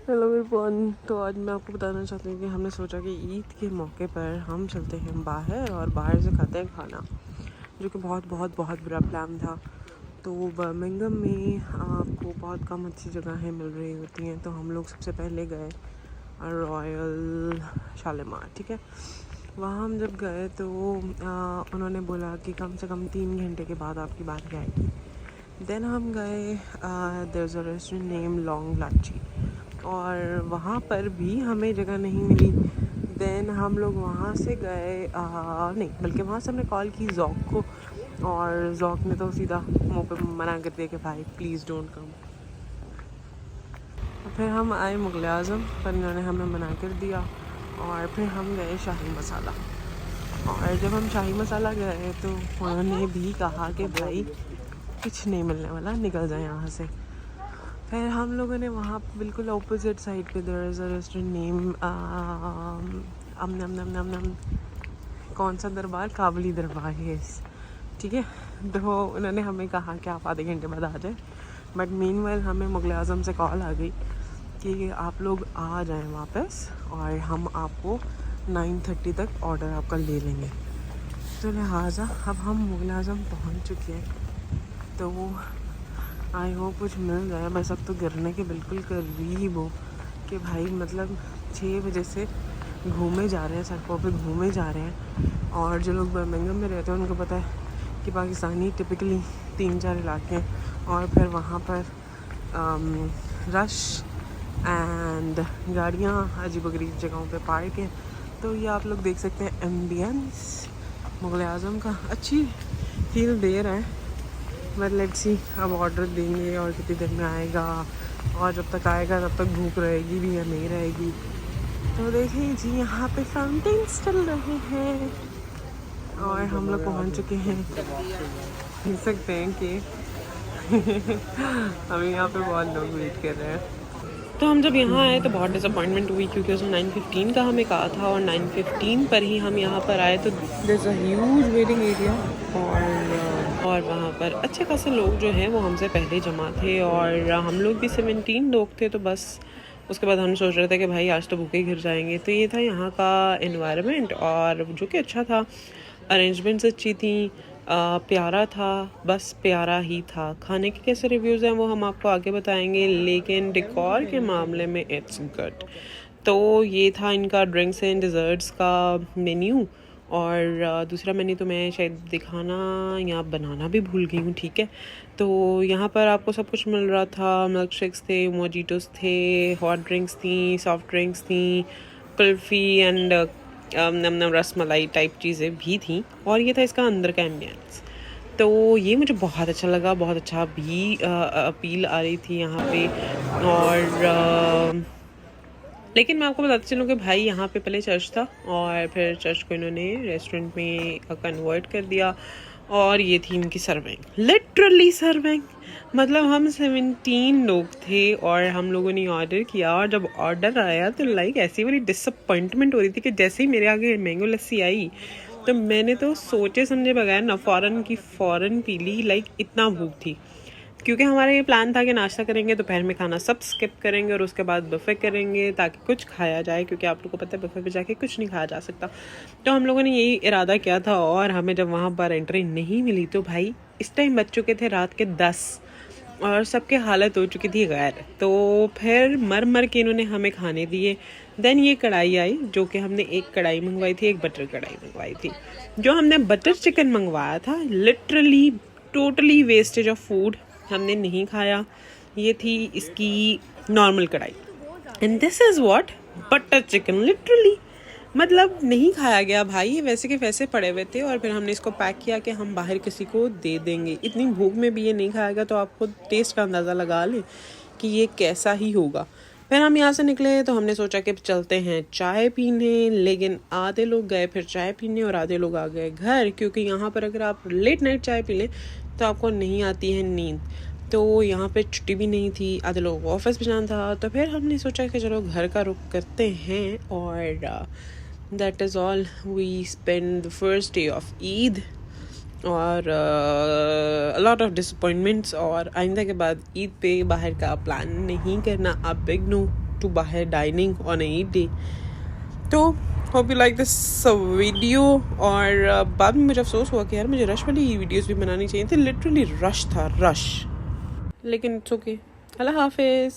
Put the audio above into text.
Hello everyone. तो आज मैं आपको बताना चाहती हूँ कि हमने सोचा कि ईद के मौके पर हम चलते हैं बाहर और बाहर से खाते हैं खाना, जो कि बहुत बहुत बहुत बुरा प्लान था। तो बर्मिंघम में आपको बहुत कम अच्छी जगहें मिल रही होती हैं, तो हम लोग सबसे पहले गए रॉयल शालीमार। ठीक है, वहाँ हम जब गए तो उन्होंने बोला कि कम से कम 3 घंटे के बाद आपकी बारी आएगी। देन हम गए there is a restaurant name Laung Lachi, और वहाँ पर भी हमें जगह नहीं मिली। देन हम लोग वहाँ से गए नहीं, बल्कि वहाँ से हमने कॉल की जॉक को, और जॉक ने तो सीधा मुँह पे मना कर दिया कि भाई प्लीज़ डोंट कम। फिर हम आए मुग़ल आज़म, पर इन्होंने हमें मना कर दिया। और फिर हम गए शाही मसाला, और जब हम शाही मसाला गए तो उन्होंने भी कहा कि भाई कुछ नहीं मिलने वाला, निकल जाए यहाँ से। फिर हम लोगों ने वहाँ बिल्कुल ऑपोजिट साइड पे there is a restaurant name नम कौन सा दरबार, काबुली दरबार है। ठीक है, तो उन्होंने हमें कहा कि आप आधे घंटे बाद आ जाए, बट मीनवाइल हमें मुग़ल आज़म से कॉल आ गई कि आप लोग आ जाएं वापस और हम आपको 9:30 तक ऑर्डर आपका ले लेंगे। तो लिहाजा अब हम मुग़ल आज़म पहुँच चुके हैं, तो आई होप कुछ मिल जाए। बस अब तो गिरने के बिल्कुल करीब हो कि भाई मतलब 6 बजे से घूमे जा रहे हैं, सड़कों पे घूमे जा रहे हैं। और जो लोग बर्मिंघम में रहते हैं उनको पता है कि पाकिस्तानी टिपिकली 3-4 इलाके हैं, और फिर वहाँ पर रश एंड गाड़ियाँ अजीब-गरीब जगहों पे पार्क हैं। तो ये आप लोग देख सकते हैं एम्बियंस मुग़ल आज़म का, अच्छी फील दे रहा है। बट लेट्स सी, अब ऑर्डर देंगे और कितनी देर में आएगा, और जब तक आएगा तब तक भूख रहेगी भी या नहीं रहेगी। तो देखिए जी, यहाँ पे फाउंटेन्स चल रहे हैं और हम लोग पहुँच चुके हैं। देख सकते हैं कि हमें यहाँ पे बहुत लोग वेट कर रहे हैं। तो हम जब यहाँ आए तो बहुत डिसअपॉइंटमेंट हुई, क्योंकि उसने 9:15 का हमें कहा था और 9:15 पर ही हम यहाँ पर आए। तो there is a huge waiting area, और वहाँ पर अच्छे खासे लोग जो हैं वो हमसे पहले जमा थे, और हम लोग भी 17 लोग थे। तो बस उसके बाद हम सोच रहे थे कि भाई आज तो भूखे गिर जाएंगे। तो ये था यहाँ का एनवायरनमेंट, और जो कि अच्छा था, अरेंजमेंट्स अच्छी थी, प्यारा था, बस प्यारा ही था। खाने के कैसे रिव्यूज़ हैं वो हम आपको आगे बताएंगे, लेकिन डेकोर के मामले में इट्स गुड। तो ये था इनका ड्रिंक्स एंड डिज़र्ट्स का मेन्यू, और दूसरा मेन्यू तो मैं शायद दिखाना या बनाना भी भूल गई हूँ। ठीक है, तो यहाँ पर आपको सब कुछ मिल रहा था। मिल्क शेक्स थे, मोजिटोस थे, हॉट ड्रिंक्स थी, सॉफ्ट ड्रिंक्स थी, कुल्फ़ी एंड नम रसमलाई टाइप चीज़ें भी थी, और ये था इसका अंदर का एम्बियंस। तो ये मुझे बहुत अच्छा लगा, बहुत अच्छा भी अपील आ रही थी यहाँ पे। और लेकिन मैं आपको बताती चलूँ कि भाई यहाँ पे पहले चर्च था, और फिर चर्च को इन्होंने रेस्टोरेंट में कन्वर्ट कर दिया, और ये थी इनकी सर्विंग, लिटरली सर्विंग। मतलब हम 17 लोग थे और हम लोगों ने ऑर्डर किया, और जब ऑर्डर आया तो लाइक ऐसी वाली डिसअपॉइंटमेंट हो रही थी कि जैसे ही मेरे आगे मैंगो लस्सी आई तो मैंने तो सोचे समझे बगैर ना फ़ौरन पी ली। लाइक इतना भूख थी, क्योंकि हमारा ये प्लान था कि नाश्ता करेंगे, दोपहर में खाना सब स्किप करेंगे और उसके बाद बुफ़े करेंगे ताकि कुछ खाया जाए, क्योंकि आप लोगों को पता है बुफ़े पे जाके कुछ नहीं खाया जा सकता। तो हम लोगों ने यही इरादा किया था, और हमें जब वहाँ पर एंट्री नहीं मिली तो भाई इस टाइम बज चुके थे रात के 10, और सबके हालत हो चुकी थी गैर। तो फिर मर के इन्होंने हमें खाने दिए। देन ये कढ़ाई आई, जो कि हमने एक कढ़ाई मंगवाई थी, एक बटर कढ़ाई मंगवाई थी। जो हमने बटर चिकन मंगवाया था, literally totally wastage of food, हमने नहीं खाया। ये थी इसकी नॉर्मल कढ़ाई, and this is what butter chicken, literally मतलब नहीं खाया गया भाई, ये वैसे के वैसे पड़े हुए थे। और फिर हमने इसको पैक किया कि हम बाहर किसी को दे देंगे। इतनी भूख में भी ये नहीं खाया गया, तो आपको टेस्ट का अंदाज़ा लगा लें कि ये कैसा ही होगा। फिर हम यहाँ से निकले तो हमने सोचा कि चलते हैं चाय पीने, लेकिन आधे लोग गए फिर चाय पीने और आधे लोग आ गए घर, क्योंकि यहाँ पर अगर आप लेट नाइट चाय पी लें तो आपको नहीं आती है नींद। तो यहाँ पे छुट्टी भी नहीं थी, आधे लोगों को ऑफिस भी जाना था। तो फिर हमने सोचा कि चलो घर का रुख करते हैं, और that is all. We spend the first day of Eid, और लॉट ऑफ डिसअपॉइंटमेंट्स, और आइंदा के बाद ईद पे बाहर का प्लान नहीं करना। अब बिग नो to बाहर dining on a Eid day. तो hope you like this video. और बाद में मुझे अफसोस हुआ कि यार मुझे रश वाली वीडियोस भी बनानी चाहिए थी. लिटरली रश था, रश. लेकिन इट्स ओके. अल्लाह हाफिज़.